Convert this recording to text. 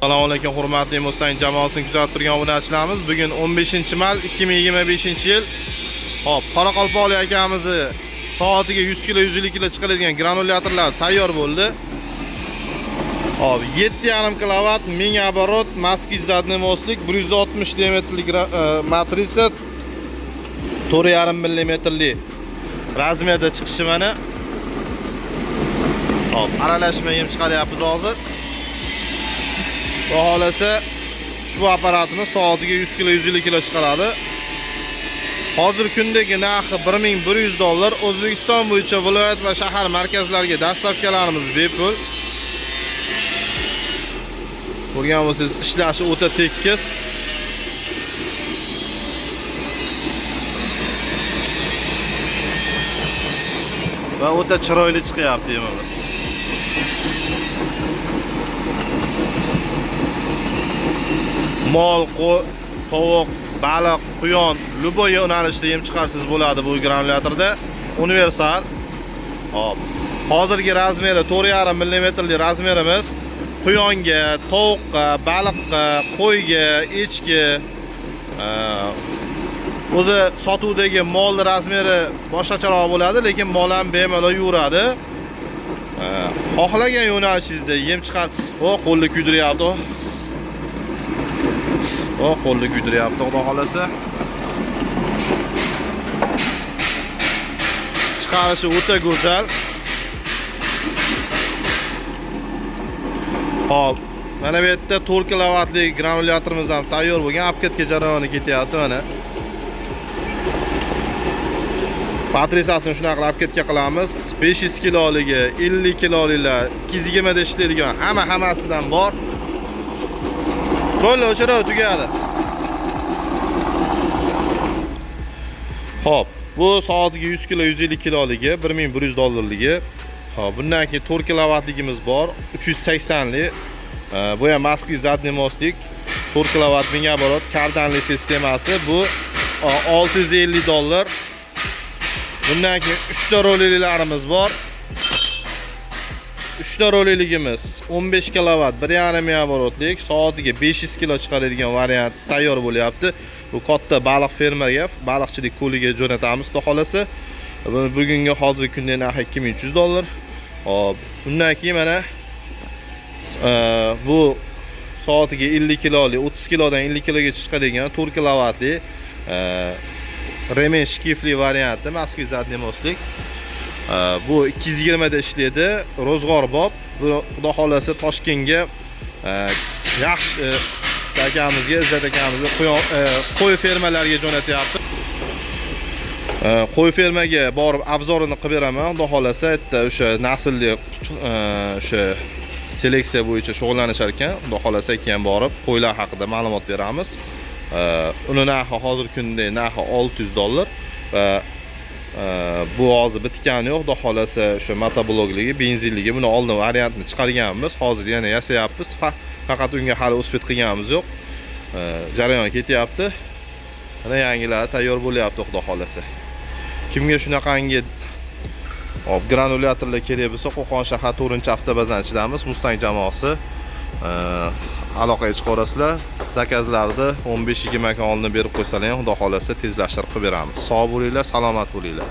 Assalomu alaykum hurmatli Mustang jamoasini kuzatib turgan obunachilarimiz. Bugun 15-may 2025-yil. Hop, Qoraqalpoqlik akamizni soatiga 100 kg, 150 kg chiqaradigan granulyatorlar tayyor bo'ldi. Hop, 7,5 kW 1000 оборот, maskiz zadniy mostlik, 160 diametrlik matrisa, 4,5 mm razmerda chiqishi mana. Hop, aralashma yem chiqaryapmiz hozir. Xohlasa ushbu apparatni soatiga 100 kg, 150 kg chiqaradi. Hozir kundagi narxi $1100. O'zbekiston bo'yicha viloyat va shahar markazlariga dastavkalarimiz bepul. Ko'rgan bo'lsangiz, ishlashi o'ta tekis. Va o'ta chiroyli chiqyapti yemimiz. Mol, tovuq, baliq, quyon, любой yo'nalishda yem chiqarsiz bo'ladi bu granulyatorda. Universal. Hop. Hozirgi razmeri 4,5 mm razmerimiz quyonga, tovuqqa, baliqqa, qo'yga, echki, o'zi sotuvdagi mol razmeri boshqacharoq bo'ladi, lekin mol ham bemalol yuradi. Xohlagan yo'nalishingizda yem chiqar. Qo'lni kuydiryapti. Qo'lni kuydiryapti, xudo xolasa. Chiqarishi o'ta go'zal. Hop, mana bu yerda 4 kWlik granulyatorimiz ham tayyor bo'lgan, apketga jarayoni ketyapti mana. Batrisasini shunaqa qilib apketga qilamiz. 500 kiloligi, 50 kilolilar, 220 da ishlaydigan hammasidan bor. Bo'ldi, o'chirib tugadi. Hop, bu soatiga 100 kg, 150 kiloligi, $1100ligi. Hop, bundan keyin 4 kWligimiz bor, 380 lik. Bu ham maskiz zadniy mostlik, 4 kW 1000 оборот, kardanli sistemasi. Bu $650. Bundan keyin 3 ta rollilarimiz bor. 3 ta rolliligimiz 15 kW 1,5 оборотlik, soatiga 500 kg chiqaradigan variant tayyor bo'lyapti. Bu katta baliq fermaga, baliqchilik ko'liga jo'natamiz, xudo xolasa. Bugungi hozirgi kunda narxi $2300. Hop, bundan keyin mana bu soatiga 50 kg, 30 kg dan 50 kg ga chiqadigan 4 kWlik remen shkifli varianti, maskiz zadniy mostlik. Bu 220 da ishlaydi, ro'zg'orbob. Bu xudo xolasa Toshkentga yaxshi akamizga, Izzat akamizga qo'y fermalariga jo'natyapti. Qo'y fermaga borib obzorini qilib beraman. Xudo xolasa yerda o'sha naslli o'sha seleksiya bo'yicha shug'ullanishar ekan. Xudo xolasa keyin borib qo'ylar haqida ma'lumot beramiz. Uni narxi hozirgi kunda narxi $600 va bu hozir bitgani yo'q. Xudo xolasa o'sha motoblogligi, benzinligi, buni oldin variantini chiqarganmiz. Hozir yana yasayapmiz. Faqat unga hali o'sbit qilganimiz yo'q. Jarayon ketyapti. Mana yangilari tayyor bo'lyapti, xudo xolasa. Kimga shunaqangi granulyatorlar kerak bo'lsa, Qo'qon shahar 4-avtobazanchidamiz Mustang jamoasi. Aloqaga chiqarasizlar. Zakazlarni 15-20 kun oldin berib qo'ysalar ham, xudo xolasa tezlashtirib qilib beramiz. Sog' bo'linglar, salomat bo'linglar.